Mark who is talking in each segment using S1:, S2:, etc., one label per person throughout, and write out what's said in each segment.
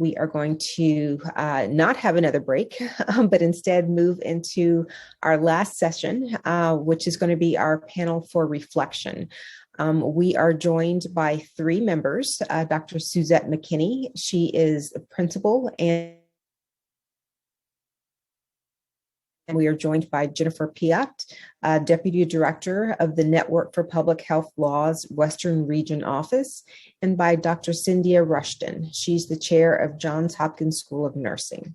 S1: we are going to not have another break, but instead move into our last session, which is going to be our panel for reflection. We are joined by three members, Dr. Suzette McKinney. She is a principal, and we are joined by Jennifer Piat, Deputy Director of the Network for Public Health Law's Western Region Office, and by Dr. Cynthia Rushton. She's the chair of Johns Hopkins School of Nursing.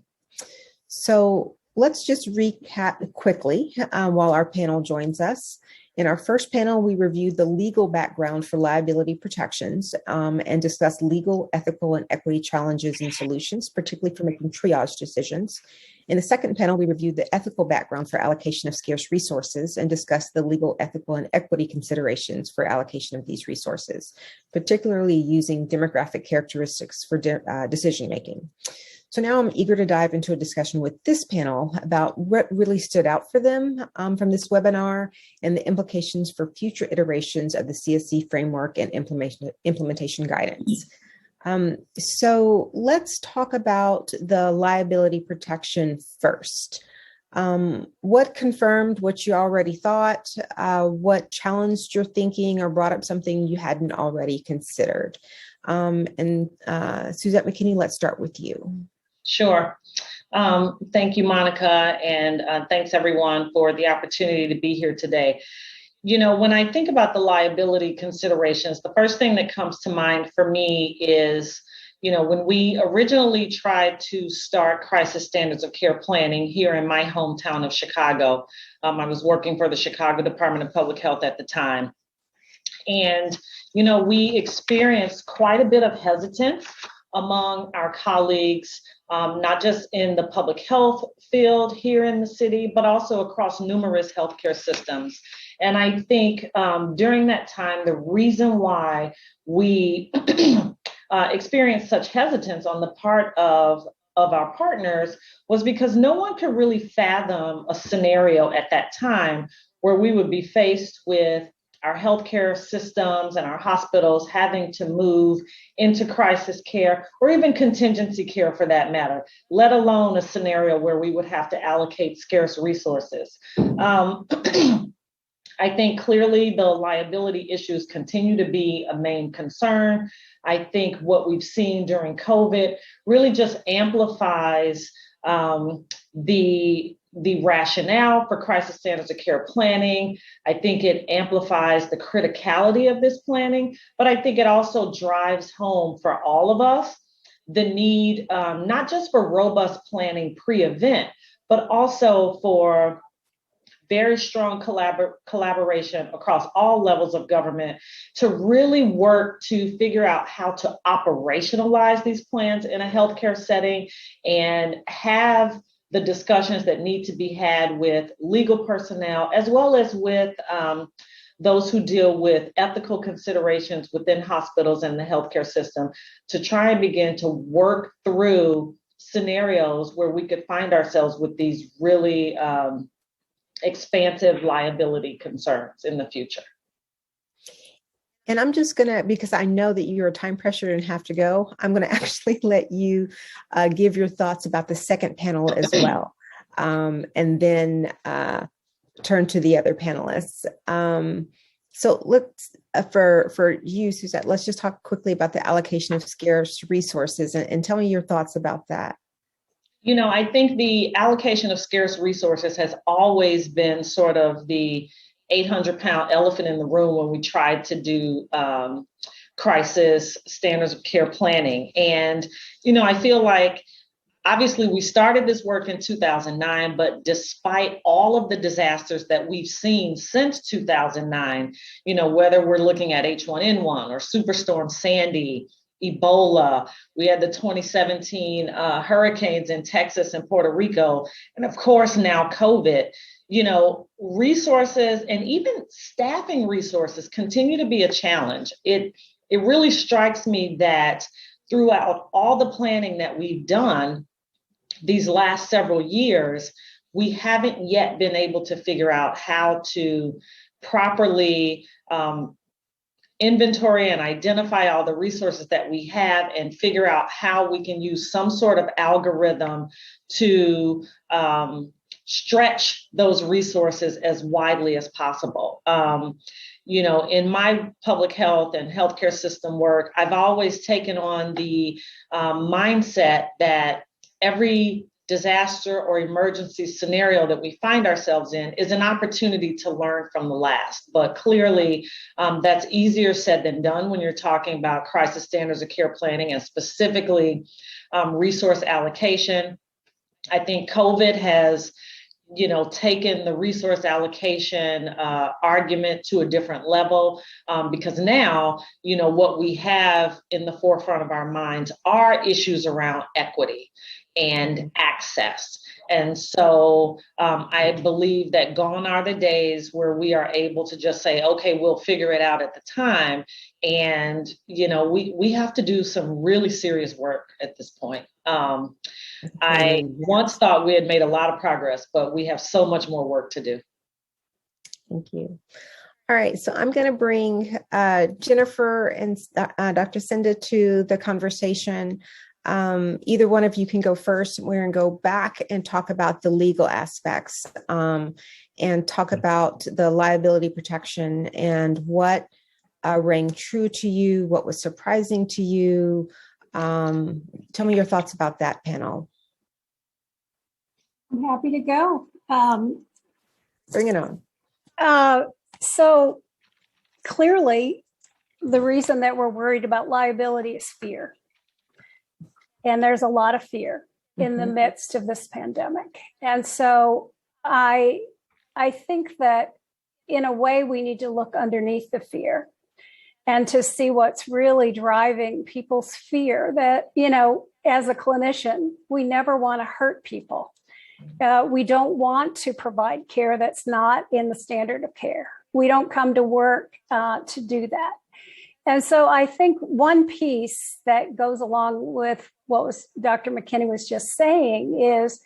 S1: So let's just recap quickly while our panel joins us. In our first panel, we reviewed the legal background for liability protections and discussed legal, ethical, and equity challenges and solutions, particularly for making triage decisions. In the second panel, we reviewed the ethical background for allocation of scarce resources and discussed the legal, ethical, and equity considerations for allocation of these resources, particularly using demographic characteristics for decision-making. So now I'm eager to dive into a discussion with this panel about what really stood out for them from this webinar and the implications for future iterations of the CSC framework and implementation guidance. So let's talk about the liability protection first. What confirmed what you already thought? What challenged your thinking or brought up something you hadn't already considered? And Suzette McKinney, let's start with you.
S2: Sure. Thank you, Monica, and thanks everyone for the opportunity to be here today. You know, when I think about the liability considerations, the first thing that comes to mind for me is, you know, when we originally tried to start crisis standards of care planning here in my hometown of Chicago, I was working for the Chicago Department of Public Health at the time. And, you know, we experienced quite a bit of hesitance among our colleagues, not just in the public health field here in the city, but also across numerous healthcare systems. And I think during that time, the reason why we experienced such hesitance on the part of our partners was because no one could really fathom a scenario at that time where we would be faced with our healthcare systems and our hospitals having to move into crisis care or even contingency care for that matter, let alone a scenario where we would have to allocate scarce resources. I think clearly the liability issues continue to be a main concern. I think what we've seen during COVID really just amplifies the rationale for crisis standards of care planning. I think it amplifies the criticality of this planning, but I think it also drives home for all of us the need, not just for robust planning pre-event, but also for very strong collaboration across all levels of government to really work to figure out how to operationalize these plans in a healthcare setting and have the discussions that need to be had with legal personnel, as well as with those who deal with ethical considerations within hospitals and the healthcare system to try and begin to work through scenarios where we could find ourselves with these really expansive liability concerns in the future.
S1: And I'm just going to, because I know that you're time pressured and have to go, I'm going to actually let you give your thoughts about the second panel as well, and then turn to the other panelists. So let's, for you, Suzette, let's just talk quickly about the allocation of scarce resources and tell me your thoughts about that.
S2: You know, I think the allocation of scarce resources has always been sort of the 800-pound elephant in the room when we tried to do crisis standards of care planning. And, you know, I feel like obviously we started this work in 2009, but despite all of the disasters that we've seen since 2009, you know, whether we're looking at H1N1 or Superstorm Sandy, Ebola, we had the 2017 hurricanes in Texas and Puerto Rico, and of course now COVID, you know, resources and even staffing resources continue to be a challenge. It really strikes me that throughout all the planning that we've done these last several years, we haven't yet been able to figure out how to properly inventory and identify all the resources that we have and figure out how we can use some sort of algorithm to stretch those resources as widely as possible. In my public health and healthcare system work, I've always taken on the mindset that every disaster or emergency scenario that we find ourselves in is an opportunity to learn from the last. But clearly, that's easier said than done when you're talking about crisis standards of care planning and specifically resource allocation. I think COVID has taken the resource allocation argument to a different level because now, what we have in the forefront of our minds are issues around equity and access. And so I believe that gone are the days where we are able to just say, okay, we'll figure it out at the time. And, we have to do some really serious work at this point. I once thought we had made a lot of progress, but we have so much more work to do.
S1: Thank you. All right, so I'm going to bring Jennifer and Dr. Cinda to the conversation. Either one of you can go first. We're going to go back and talk about the legal aspects and talk about the liability protection and what rang true to you, what was surprising to you. Tell me your thoughts about that, panel.
S3: I'm happy to go.
S1: Bring it on.
S3: So clearly, the reason that we're worried about liability is fear. And there's a lot of fear in the midst of this pandemic. And so I think that in a way, we need to look underneath the fear and to see what's really driving people's fear that, as a clinician, we never want to hurt people. We don't want to provide care that's not in the standard of care. We don't come to work to do that. And so I think one piece that goes along with what Dr. McKinney was just saying is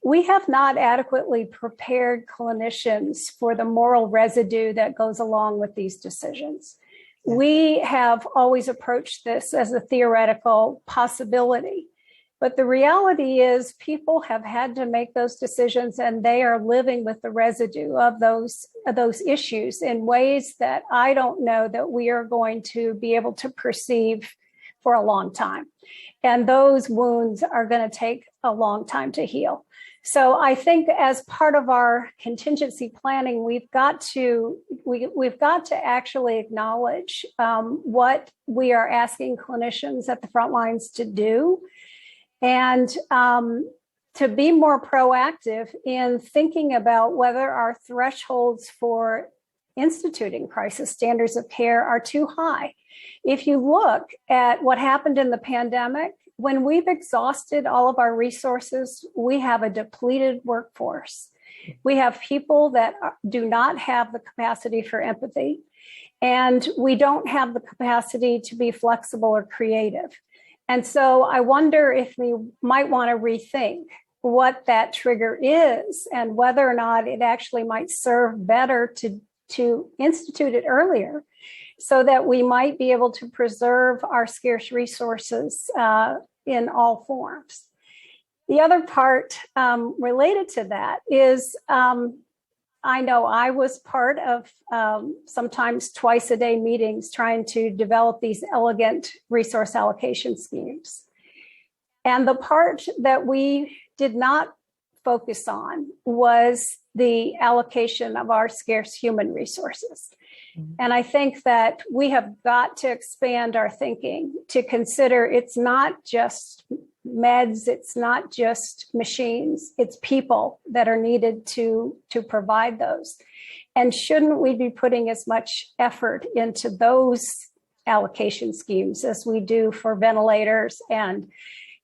S3: we have not adequately prepared clinicians for the moral residue that goes along with these decisions. We have always approached this as a theoretical possibility. But the reality is people have had to make those decisions and they are living with the residue of those issues in ways that I don't know that we are going to be able to perceive for a long time. And those wounds are going to take a long time to heal. So I think as part of our contingency planning, we've got to actually acknowledge what we are asking clinicians at the front lines to do. And to be more proactive in thinking about whether our thresholds for instituting crisis standards of care are too high. If you look at what happened in the pandemic, when we've exhausted all of our resources, we have a depleted workforce. We have people that do not have the capacity for empathy, and we don't have the capacity to be flexible or creative. And so I wonder if we might want to rethink what that trigger is and whether or not it actually might serve better to institute it earlier so that we might be able to preserve our scarce resources in all forms. The other part related to that is I know I was part of sometimes twice a day meetings trying to develop these elegant resource allocation schemes. And the part that we did not focus on was the allocation of our scarce human resources. And I think that we have got to expand our thinking to consider it's not just meds, it's not just machines, it's people that are needed to provide those. And shouldn't we be putting as much effort into those allocation schemes as we do for ventilators and,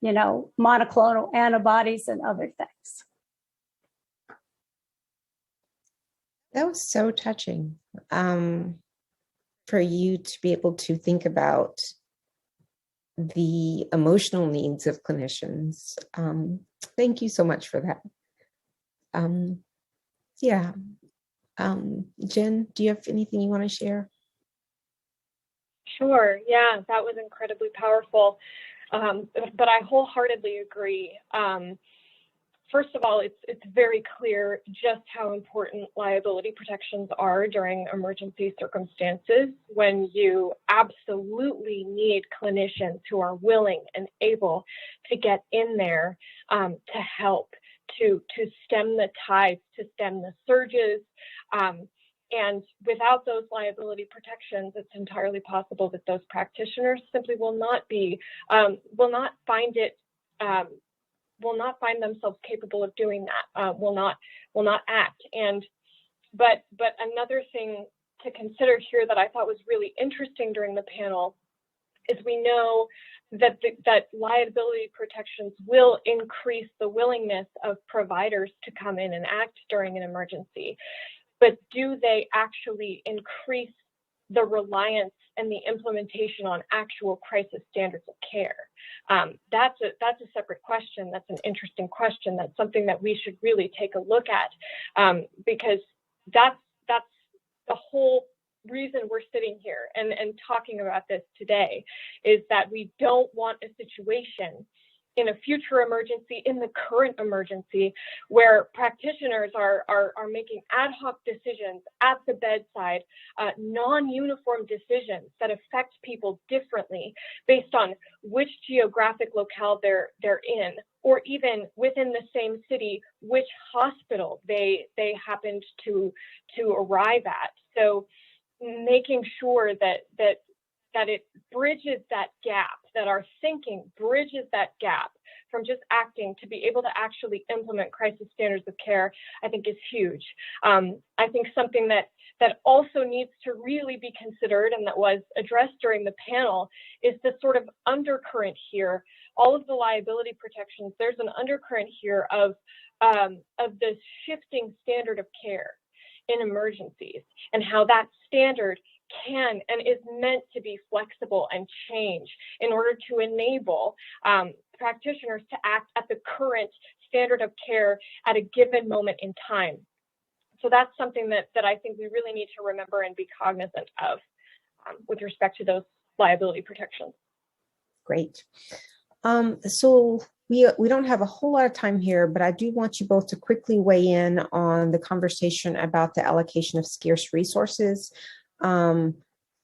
S3: monoclonal antibodies and other things?
S1: That was so touching for you to be able to think about the emotional needs of clinicians. Thank you so much for that. Jen, do you have anything you want to share?
S4: Sure. Yeah, that was incredibly powerful. But I wholeheartedly agree. First of all, it's very clear just how important liability protections are during emergency circumstances when you absolutely need clinicians who are willing and able to get in there to help, to stem the tides, to stem the surges. And without those liability protections, it's entirely possible that those practitioners simply will not find themselves capable of doing that, will not act. But another thing to consider here that I thought was really interesting during the panel is we know that liability protections will increase the willingness of providers to come in and act during an emergency. But do they actually increase the reliance and the implementation on actual crisis standards of care? That's a separate question. That's an interesting question. That's something that we should really take a look at, because that's the whole reason we're sitting here and talking about this today, is that we don't want a situation in a future emergency, in the current emergency, where practitioners are making ad hoc decisions at the bedside, non-uniform decisions that affect people differently based on which geographic locale they're in, or even within the same city, which hospital they happened to arrive at. So making sure that it bridges that gap, that our thinking bridges that gap from just acting to be able to actually implement crisis standards of care, I think is huge. I think something that also needs to really be considered, and that was addressed during the panel, is the sort of undercurrent here. All of the liability protections, there's an undercurrent here of the shifting standard of care in emergencies, and how that standard can and is meant to be flexible and change in order to enable practitioners to act at the current standard of care at a given moment in time. So that's something that I think we really need to remember and be cognizant of with respect to those liability protections.
S1: Great. So we don't have a whole lot of time here, but I do want you both to quickly weigh in on the conversation about the allocation of scarce resources,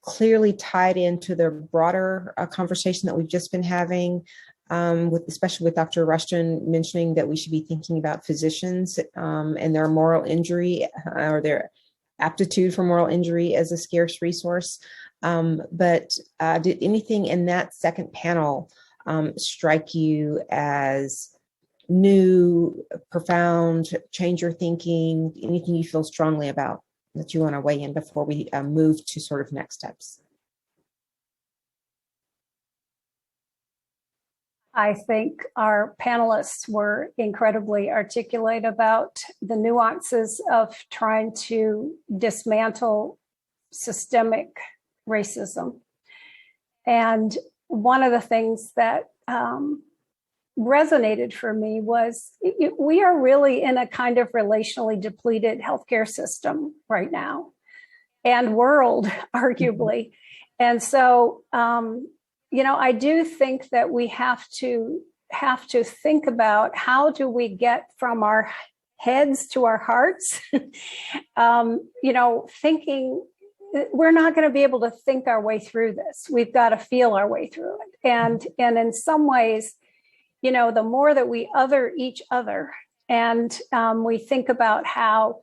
S1: clearly tied into the broader conversation that we've just been having, especially with Dr. Rushton mentioning that we should be thinking about physicians and their moral injury or their aptitude for moral injury as a scarce resource. But did anything in that second panel strike you as new, profound, change your thinking, anything you feel strongly about that you want to weigh in before we move to sort of next steps?
S3: I think our panelists were incredibly articulate about the nuances of trying to dismantle systemic racism. And one of the things that resonated for me was we are really in a kind of relationally depleted healthcare system right now, and world, arguably. And so, I do think that we have to think about how do we get from our heads to our hearts, thinking we're not going to be able to think our way through this. We've got to feel our way through it. And in some ways, the more that we other each other and we think about how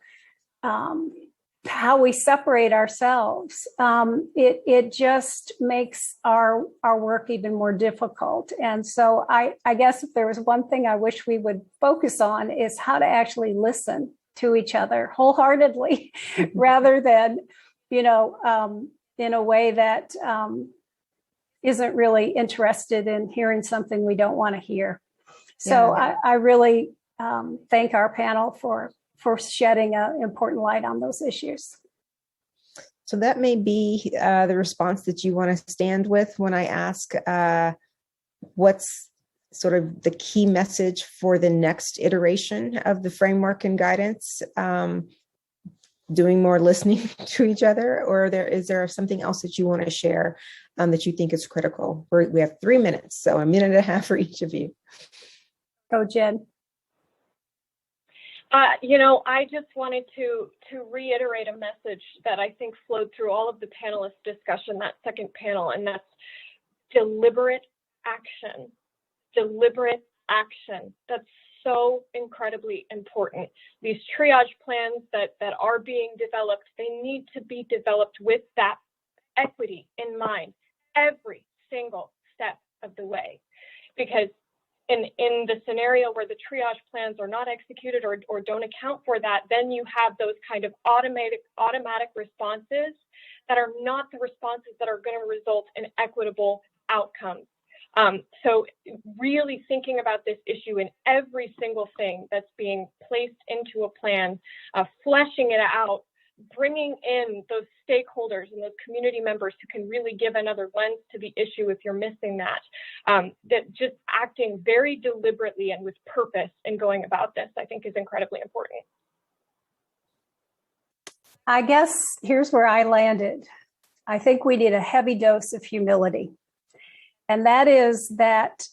S3: we separate ourselves, it just makes our work even more difficult. And so I guess if there was one thing I wish we would focus on is how to actually listen to each other wholeheartedly rather than, in a way that isn't really interested in hearing something we don't want to hear. So yeah. I really thank our panel for shedding an important light on those issues.
S1: So that may be the response that you want to stand with when I ask what's sort of the key message for the next iteration of the framework and guidance. doing more listening to each other, or is there something else that you want to share that you think is critical? We have 3 minutes, so 1.5 minutes for each of you.
S3: Go, Jen.
S4: I just wanted to reiterate a message that I think flowed through all of the panelists' discussion, that second panel, and that's deliberate action. Deliberate action. That's so incredibly important. These triage plans that are being developed, they need to be developed with that equity in mind every single step of the way. Because in the scenario where the triage plans are not executed or don't account for that, then you have those kind of automatic responses that are not the responses that are going to result in equitable outcomes. So really thinking about this issue in every single thing that's being placed into a plan, fleshing it out, bringing in those stakeholders and those community members who can really give another lens to the issue if you're missing that, that just acting very deliberately and with purpose in going about this, I think is incredibly important.
S3: I guess here's where I landed. I think we need a heavy dose of humility. And that is that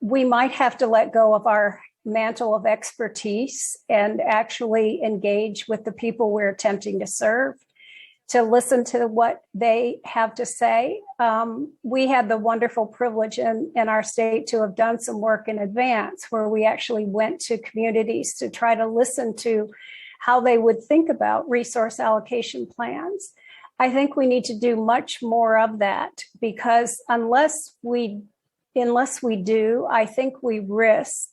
S3: we might have to let go of our mantle of expertise and actually engage with the people we're attempting to serve, to listen to what they have to say. We had the wonderful privilege in our state to have done some work in advance where we actually went to communities to try to listen to how they would think about resource allocation plans. I think we need to do much more of that, because unless we do, I think we risk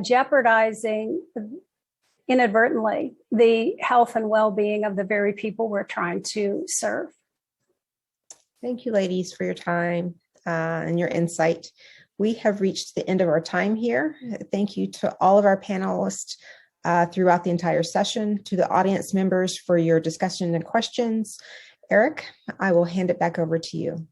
S3: jeopardizing inadvertently the health and well-being of the very people we're trying to serve.
S1: Thank you, ladies, for your time and your insight. We have reached the end of our time here. Thank you to all of our panelists throughout the entire session, to the audience members for your discussion and questions. Eric, I will hand it back over to you.